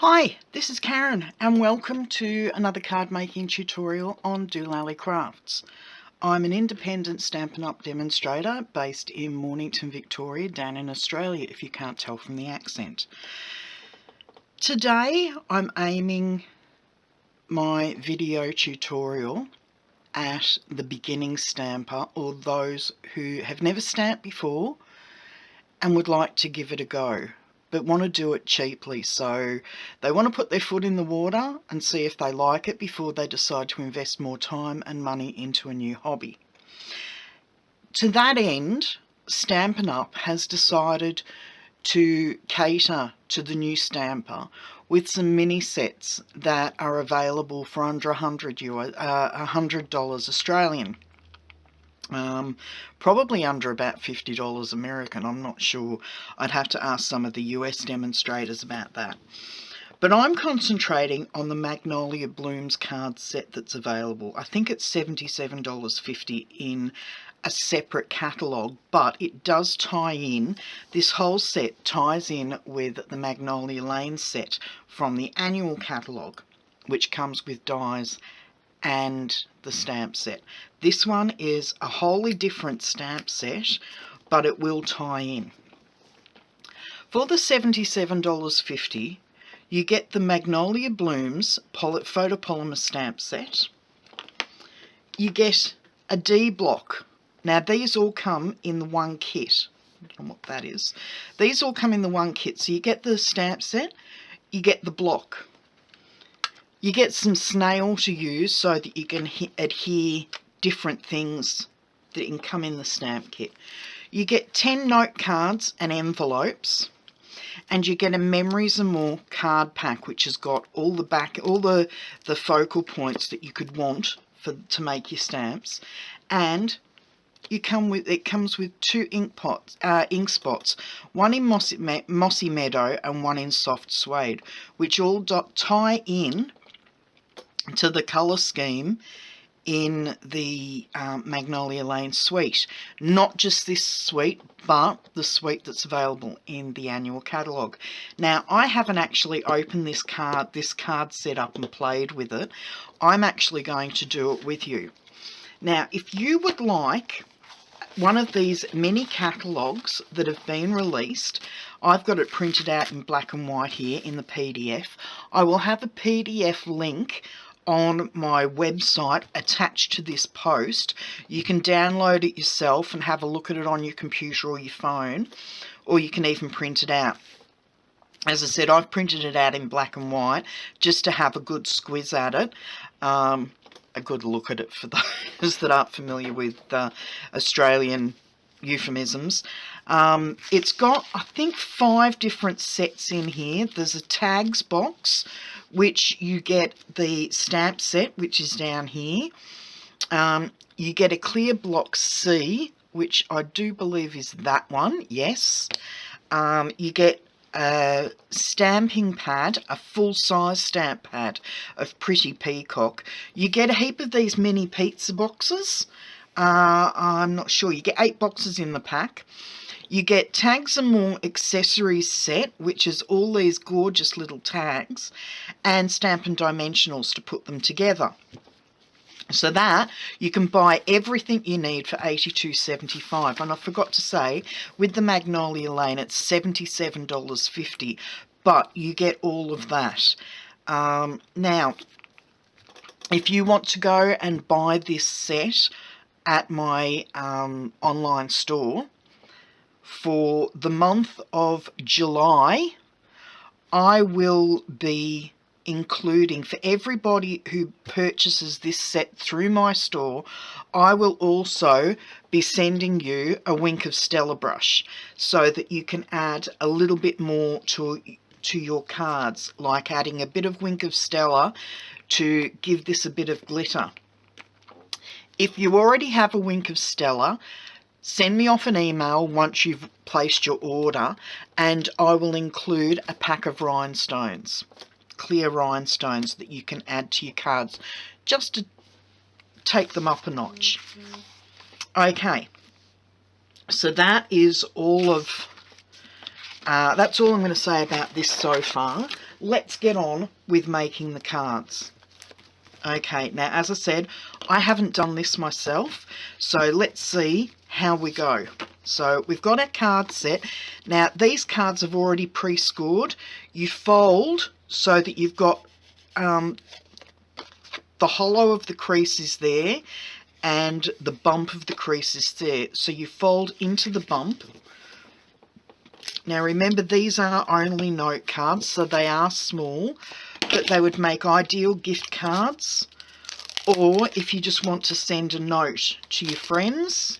Hi, this is Karen and welcome to another card making tutorial on dolallycrafts. I'm an independent Stampin' Up demonstrator based in Mornington, Victoria, down in Australia, if you can't tell from the accent. Today I'm aiming my video tutorial at the beginning stamper, or those who have never stamped before and would like to give it a go, but want to do it cheaply. So they want to put their foot in the water and see if they like it before they decide to invest more time and money into a new hobby. To that end, Stampin' Up has decided to cater to the new stamper with some mini sets that are available for under $100 Australian. Probably under about $50 American, I'm not sure. I'd have to ask some of the US demonstrators about that. But I'm concentrating on the Magnolia Blooms card set that's available. I think it's $77.50 in a separate catalogue, but it does tie in, this whole set ties in with the Magnolia Lane set from the annual catalogue, which comes with dies and the stamp set. This one is a wholly different stamp set, but it will tie in. For the $77.50, you get the Magnolia Blooms photopolymer stamp set. You get a D block. Now these all come in the one kit. I don't know what that is. These all come in the one kit. So you get the stamp set, you get the block. You get some snail to use so that you can adhere different things that can come in the stamp kit. You get 10 note cards and envelopes, and you get a Memories and More card pack, which has got all the focal points that you could want to make your stamps. And it comes with 2 ink spots, one in Mossy Meadow and one in Soft Suede, which all tie in to the colour scheme in the Magnolia Lane suite. Not just this suite, but the suite that's available in the annual catalogue. Now, I haven't actually opened this card set up and played with it. I'm actually going to do it with you. Now, if you would like one of these mini catalogues that have been released, I've got it printed out in black and white here in the PDF. I will have a PDF link on my website attached to this post. You can download it yourself and have a look at it on your computer or your phone, or you can even print it out. As I said, I've printed it out in black and white just to have a good squiz at it, a good look at it for those that aren't familiar with Australian euphemisms. It's got, I think, 5 different sets in here. There's a tags box, which you get the stamp set, which is down here. You get a clear block C, which I do believe is that one, yes. You get a stamping pad, a full-size stamp pad of Pretty Peacock. You get a heap of these mini pizza boxes. I'm not sure. You get 8 boxes in the pack. You get Tags and More accessories set, which is all these gorgeous little tags, and Stampin' Dimensionals to put them together. So that you can buy everything you need for $82.75. And I forgot to say, with the Magnolia Lane, it's $77.50, but you get all of that. Now, if you want to go and buy this set at my online store, for the month of July, I will be including, for everybody who purchases this set through my store, I will also be sending you a Wink of Stella brush so that you can add a little bit more to your cards, like adding a bit of Wink of Stella to give this a bit of glitter. If you already have a Wink of Stella, send me off an email once you've placed your order, and I will include a pack of rhinestones, clear rhinestones that you can add to your cards just to take them up a notch. Okay, so that's all I'm going to say about this so far. let's get on with making the cards. Okay, now as I said, I haven't done this myself, so let's see how we go. So we've got our card set. Now these cards have already pre-scored. You fold so that you've got the hollow of the crease is there and the bump of the crease is there. So you fold into the bump. Now remember, these are only note cards, so they are small, but they would make ideal gift cards, or if you just want to send a note to your friends.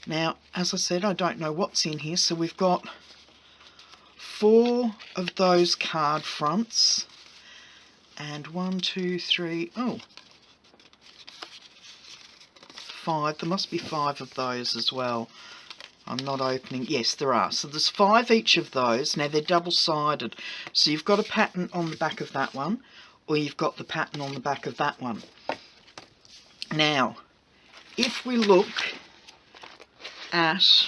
Now, as I said, I don't know what's in here, so we've got 4 of those card fronts, and 1, 2, 3, 5. There must be 5 of those as well. I'm not opening. Yes, there are. So there's 5 each of those. Now they're double-sided. So you've got a pattern on the back of that one, or you've got the pattern on the back of that one. Now, if we look at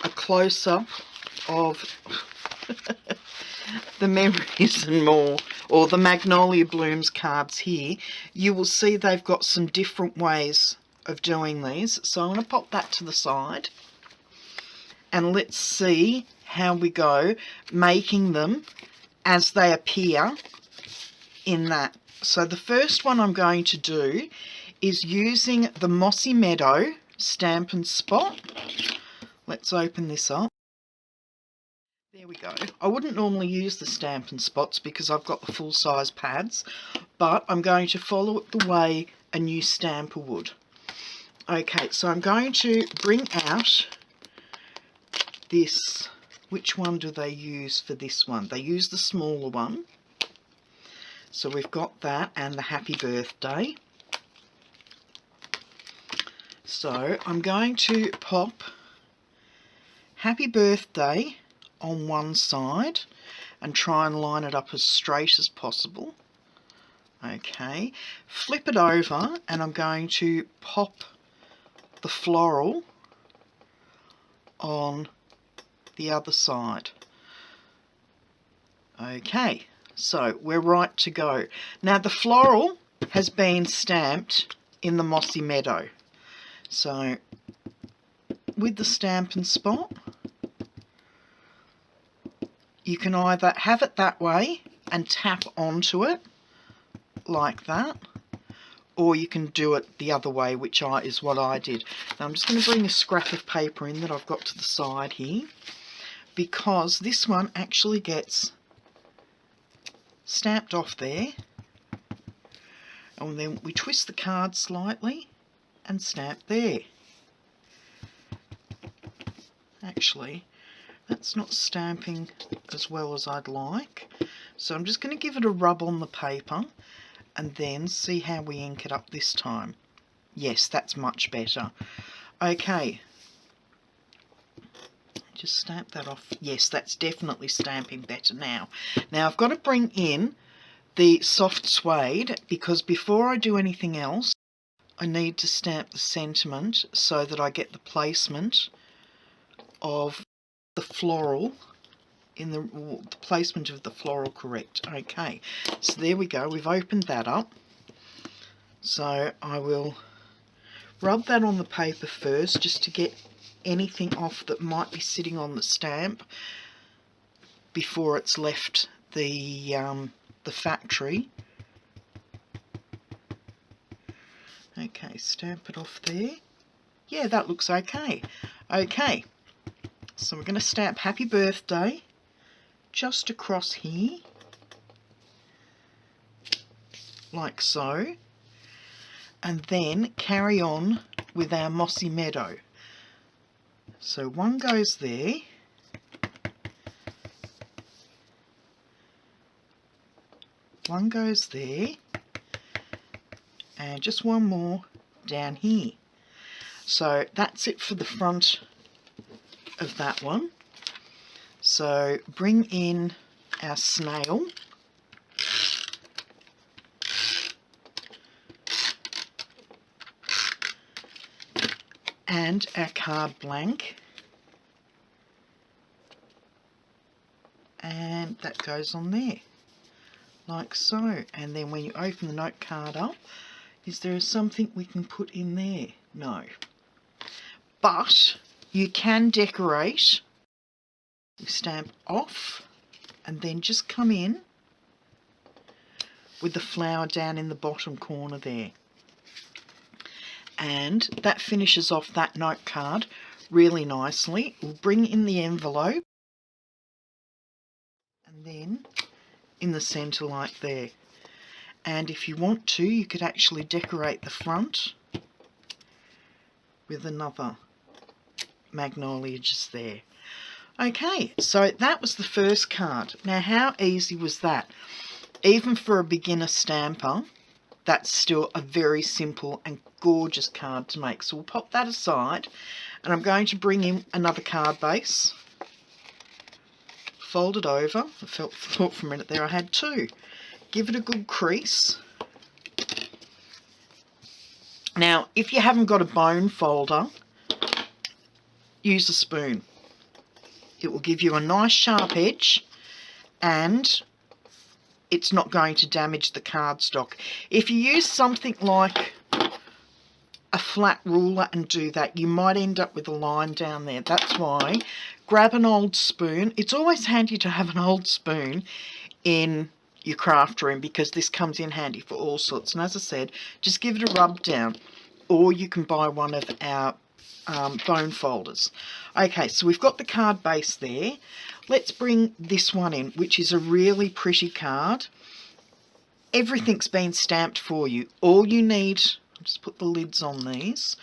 a close-up of the Memories and More, or the Magnolia Blooms cards here, you will see they've got some different ways of doing these. So I'm going to pop that to the side, and let's see how we go making them as they appear in that. So the first one I'm going to do is using the Mossy Meadow Stampin' Spot. Let's open this up. There we go. I wouldn't normally use the Stampin' Spots because I've got the full-size pads, but I'm going to follow it the way a new stamper would. Okay, so I'm going to bring out this. Which one do they use for this one? They use the smaller one. So we've got that and the Happy Birthday. So I'm going to pop Happy Birthday on one side and try and line it up as straight as possible. Okay, flip it over and I'm going to pop the floral on the other side. Okay, so we're right to go. Now the floral has been stamped in the Mossy Meadow. So with the Stampin' Spot, you can either have it that way and tap onto it like that, or you can do it the other way, which is what I did. Now I'm just going to bring a scrap of paper in that I've got to the side here, because this one actually gets stamped off there, and then we twist the card slightly and stamp there. Actually, that's not stamping as well as I'd like, so I'm just going to give it a rub on the paper and then see how we ink it up this time. Yes, that's much better. Okay, just stamp that off. Yes, that's definitely stamping better now. Now I've got to bring in the soft suede, because before I do anything else I need to stamp the sentiment so that I get the placement of the floral in the placement of the floral correct. Okay, so there we go, we've opened that up. So I will rub that on the paper first just to get anything off that might be sitting on the stamp before it's left the factory. Okay, stamp it off there. Yeah, that looks okay. Okay, so we're going to stamp Happy Birthday just across here, like so, and then carry on with our Mossy Meadow. So one goes there, one goes there, and just one more down here. So that's it for the front of that one. So bring in our snail, and our card blank, and that goes on there, like so. And then when you open the note card up, is there something we can put in there? No. But you can decorate. You stamp off and then just come in with the flower down in the bottom corner there. And that finishes off that note card really nicely. We'll bring in the envelope and then in the centre like there. And if you want to, you could actually decorate the front with another magnolia just there. Okay, so that was the first card. Now, how easy was that? Even for a beginner stamper, that's still a very simple and gorgeous card to make. So we'll pop that aside, and I'm going to bring in another card base. Fold it over. I thought for a minute there I had two. Give it a good crease. Now, if you haven't got a bone folder, use a spoon. It will give you a nice sharp edge and it's not going to damage the cardstock. If you use something like a flat ruler and do that, you might end up with a line down there. That's why grab an old spoon. It's always handy to have an old spoon in your craft room because this comes in handy for all sorts. And as I said, just give it a rub down, or you can buy one of our bone folders. Okay, so we've got the card base there. Let's bring this one in, which is a really pretty card. Everything's been stamped for you. All you need, I'll just put the lids on these.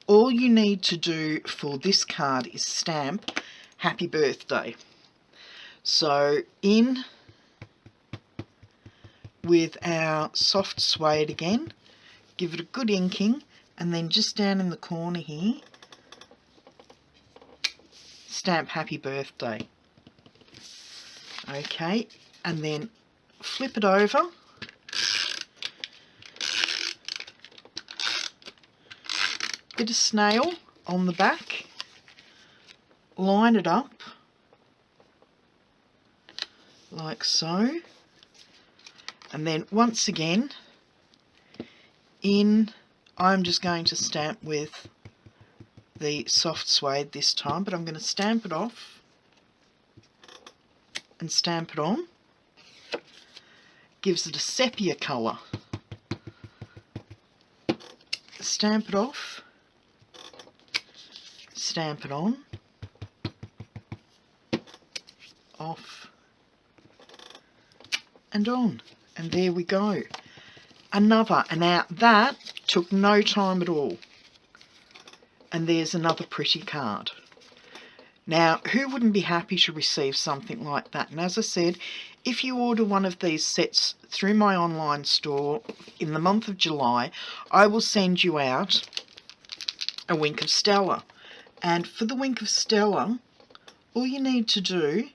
All you need to do for this card is stamp Happy Birthday. So in with our soft suede again, give it a good inking, and then just down in the corner here, stamp Happy Birthday. Okay, and then flip it over. Bit of snail on the back. Line it up like so. And then once again, I'm just going to stamp with the soft suede this time, but I'm going to stamp it off and stamp it on. Gives it a sepia colour. Stamp it off, stamp it on, off and on. And there we go. Another, and now that took no time at all. And there's another pretty card. Now, who wouldn't be happy to receive something like that? And as I said, if you order one of these sets through my online store in the month of July, I will send you out a Wink of Stella. And for the Wink of Stella, all you need to do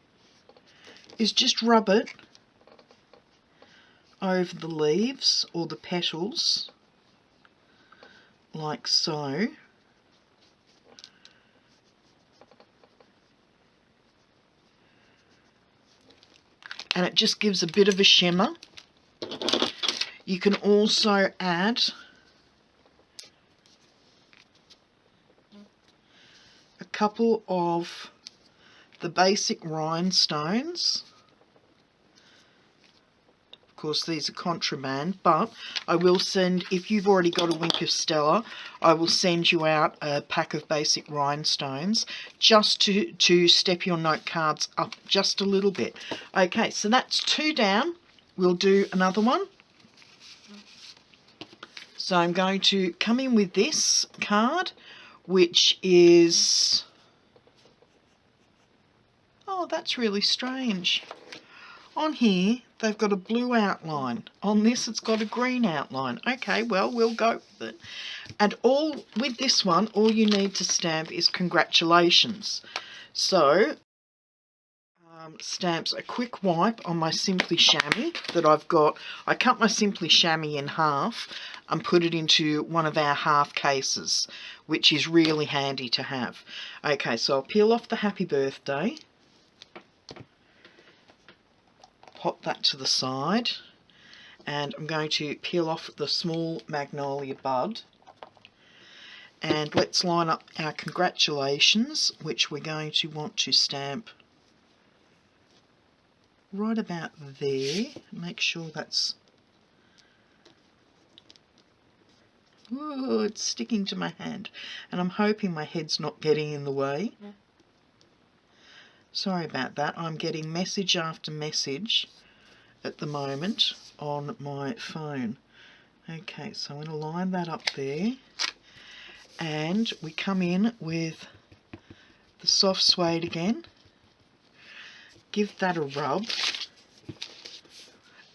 is just rub it over the leaves or the petals, like so. And it just gives a bit of a shimmer. You can also add a couple of the basic rhinestones. Of course, these are contraband, but I will send, if you've already got a Wink of Stella, I will send you out a pack of basic rhinestones just to step your note cards up just a little bit. Okay, so that's two down. We'll do another one. So I'm going to come in with this card, which is, oh, that's really strange. On here, they've got a blue outline. On this, it's got a green outline. Okay, well, we'll go with it. And with this one, all you need to stamp is congratulations. So, stamps a quick wipe on my Simply Chamois that I've got. I cut my Simply Chamois in half and put it into one of our half cases, which is really handy to have. Okay, so I'll peel off the Happy Birthday. pop that to the side, and I'm going to peel off the small magnolia bud, and let's line up our congratulations, which we're going to want to stamp right about there. Make sure that's... Ooh, it's sticking to my hand, and I'm hoping my head's not getting in the way. Yeah. Sorry about that. I'm getting message after message at the moment on my phone. Okay, so I'm going to line that up there, and we come in with the soft suede again. Give that a rub,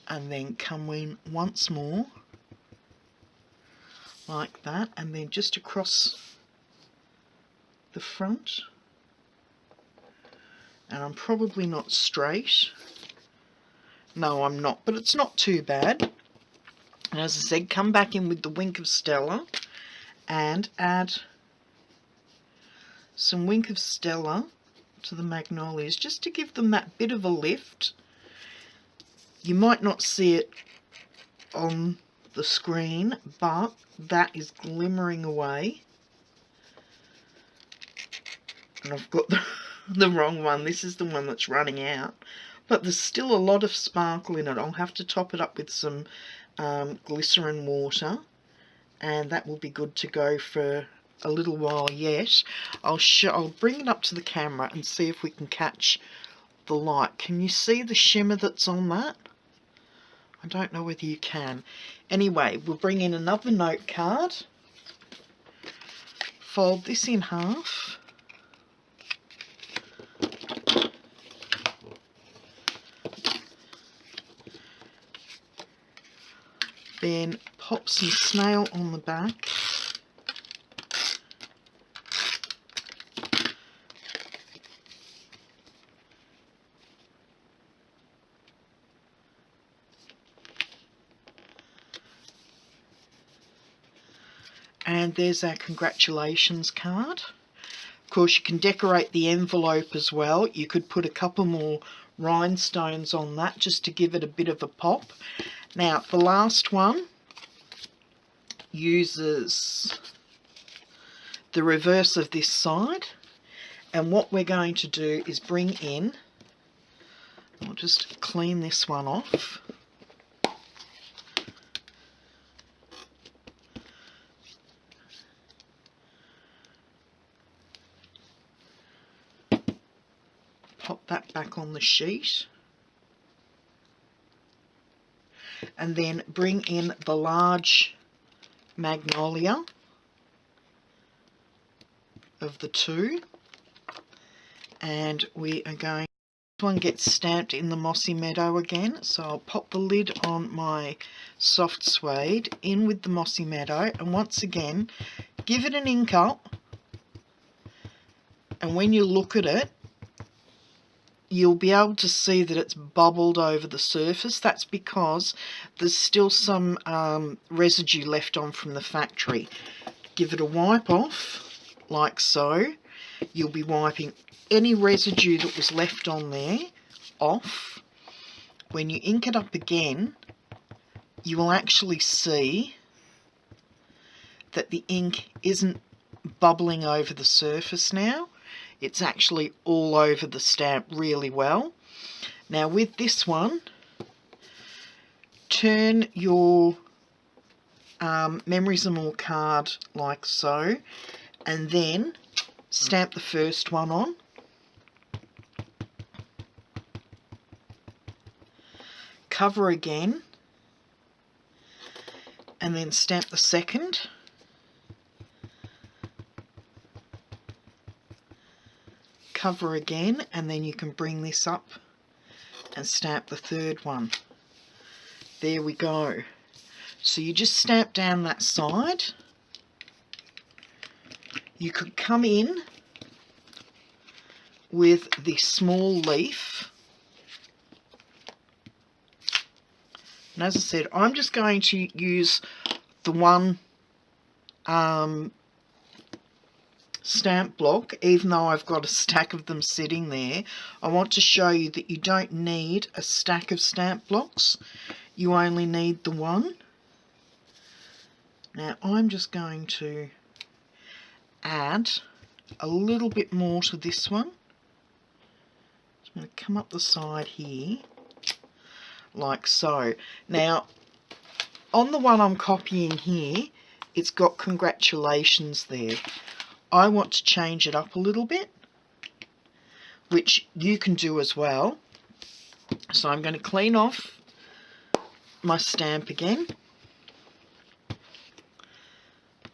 and then come in once more like that, and then just across the front. And I'm probably not straight. No, I'm not, but it's not too bad. And as I said, come back in with the Wink of Stella and add some Wink of Stella to the magnolias, just to give them that bit of a lift. You might not see it on the screen, but that is glimmering away. And I've got the wrong one. This is the one that's running out, but there's still a lot of sparkle in it. I'll have to top it up with some glycerin water, and that will be good to go for a little while yet. I'll bring it up to the camera and see if we can catch the light. Can you see the shimmer that's on that? I don't know whether you can. Anyway, we'll bring in another note card, fold this in half, then pop some snail on the back, and there's our congratulations card. Of course, you can decorate the envelope as well. You could put a couple more rhinestones on that just to give it a bit of a pop. Now, the last one uses the reverse of this side, and what we're going to do is bring in, I'll just clean this one off. Pop that back on the sheet, and then bring in the large magnolia of the two, and we are going, this one gets stamped in the mossy meadow again, so I'll pop the lid on my soft suede in with the mossy meadow, and once again give it an ink up, and when you look at it you'll be able to see that it's bubbled over the surface. That's because there's still some residue left on from the factory. Give it a wipe off, like so. You'll be wiping any residue that was left on there off. When you ink it up again, you will actually see that the ink isn't bubbling over the surface now. It's actually all over the stamp really well. Now with this one, turn your Memories and More card like so, and then stamp the first one on. Cover again, and then stamp the second. Cover again, and then you can bring this up and stamp the third one. There we go. So you just stamp down that side. You could come in with the small leaf, and as I said, I'm just going to use the one stamp block, even though I've got a stack of them sitting there. I want to show you that you don't need a stack of stamp blocks. You only need the one. Now I'm just going to add a little bit more to this one. I'm going to come up the side here, like so. Now, on the one I'm copying here, it's got congratulations there. I want to change it up a little bit, which you can do as well. So I'm going to clean off my stamp again.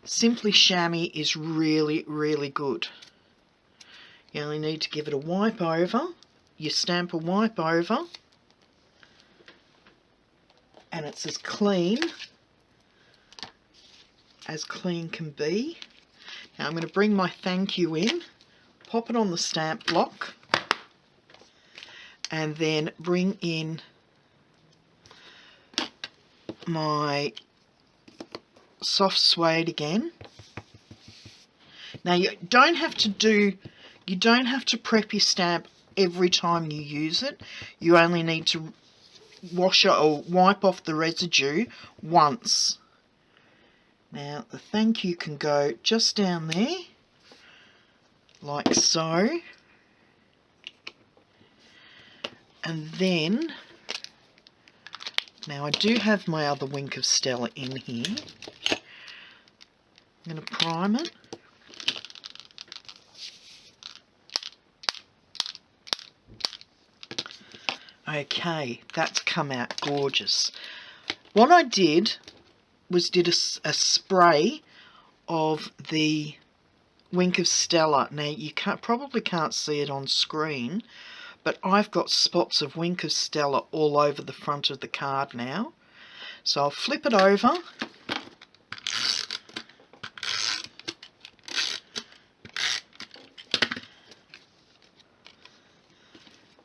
Simply Chamois is really, really good. You only need to give it a wipe over. You stamp a wipe over, and it's as clean can be. Now I'm going to bring my thank you in, pop it on the stamp block, and then bring in my soft suede again. Now you don't have to prep your stamp every time you use it. You only need to wash it or wipe off the residue once. Now the thank you can go just down there, like so. And then, now I do have my other Wink of Stella in here. I'm going to prime it. Okay, that's come out gorgeous. What I did was a spray of the Wink of Stella. Now you probably can't see it on screen, but I've got spots of Wink of Stella all over the front of the card now. So I'll flip it over.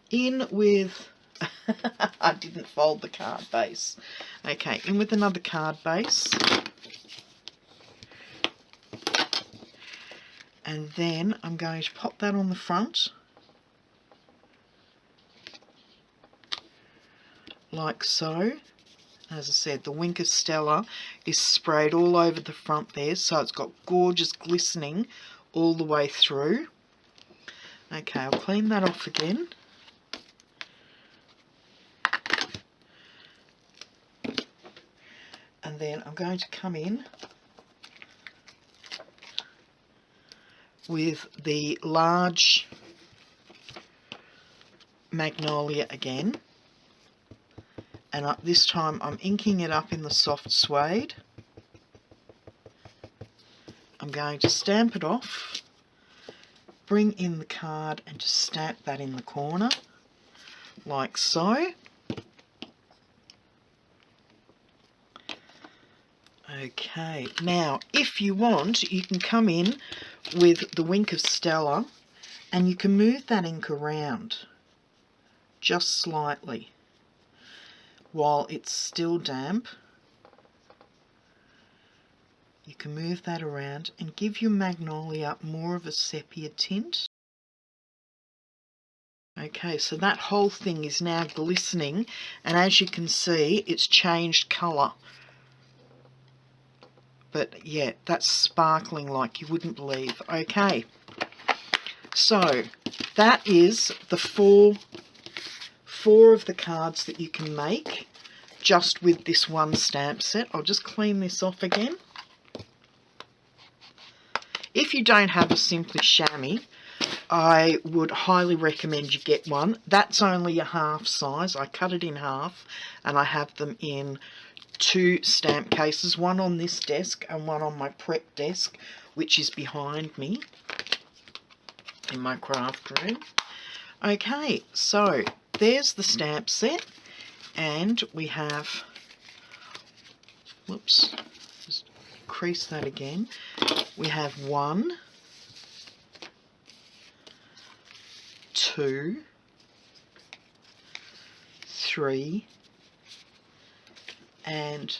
In with... I didn't fold the card base. Okay, in with another card base. And then I'm going to pop that on the front, like so. As I said, the Wink of Stella is sprayed all over the front there, so it's got gorgeous glistening all the way through. Okay, I'll clean that off again. And then I'm going to come in with the large Magnolia again. And this time I'm inking it up in the soft suede. I'm going to stamp it off, bring in the card and just stamp that in the corner, like so. Okay, now if you want, you can come in with the Wink of Stella and you can move that ink around just slightly while it's still damp. You can move that around and give your Magnolia more of a sepia tint. Okay, so that whole thing is now glistening, and as you can see, it's changed colour. But yeah, that's sparkling like you wouldn't believe. Okay, so that is the four of the cards that you can make just with this one stamp set. I'll just clean this off again. If you don't have a Simply Chamois, I would highly recommend you get one. That's only a half size. I cut it in half and I have them in 2 stamp cases, one on this desk and one on my prep desk, which is behind me in my craft room. Okay, so there's the stamp set, and we have, whoops, just crease that again. We have 1, 2, 3, and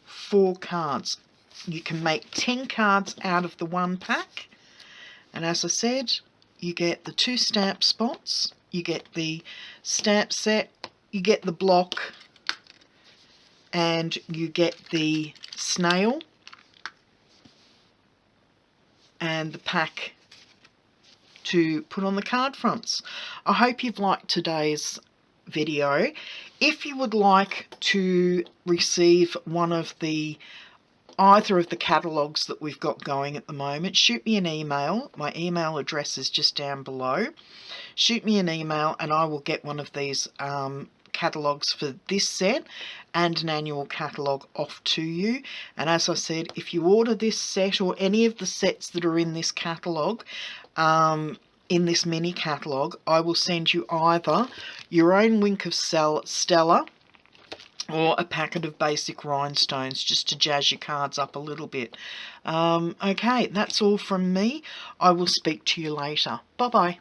4 cards. You can make 10 cards out of the one pack, And as I said, you get the 2 stamp spots, you get the stamp set, you get the block, and you get the snail and the pack to put on the card fronts. I hope you've liked today's video. If you would like to receive either of the catalogues that we've got going at the moment, shoot me an email. My email address is just down below. Shoot me an email and I will get one of these catalogues for this set and an annual catalogue off to you. And as I said, if you order this set or any of the sets that are in this catalogue, in this mini catalogue, I will send you either your own Wink of Stella or a packet of basic rhinestones just to jazz your cards up a little bit. Okay, that's all from me. I will speak to you later. Bye-bye.